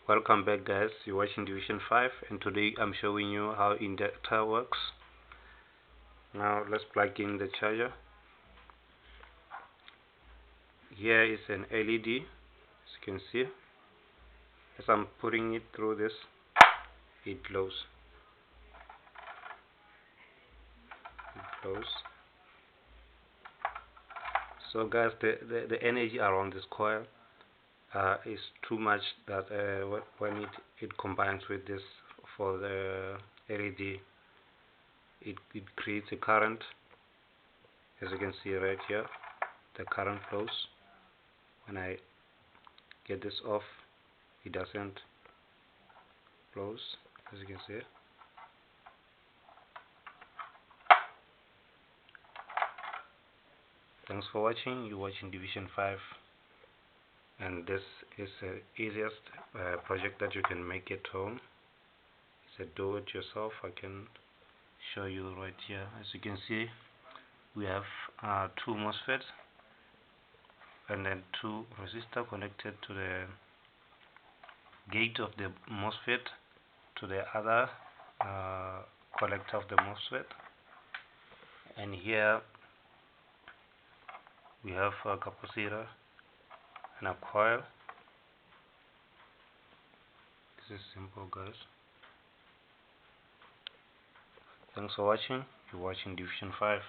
Welcome back, guys. You're watching Division 5, and today I'm showing you how Indutor works. Now let's plug in the charger. Here is an LED, as you can see. As I'm putting it through this, it glows. So guys, the energy around this coil is too much that when it combines with this for the LED, it creates a current. As you can see right here, the current flows. When I get this off, it doesn't flows, as you can see. Thanks for watching. You're watching Division 5, and this is the easiest project that you can make at home. It's a do-it-yourself. I can show you right here. As you can see, we have two MOSFETs and then two resistors connected to the gate of the MOSFET to the other collector of the MOSFET, and here we have a capacitor and a coil. This is simple, guys. Thanks for watching. You're watching Division 5.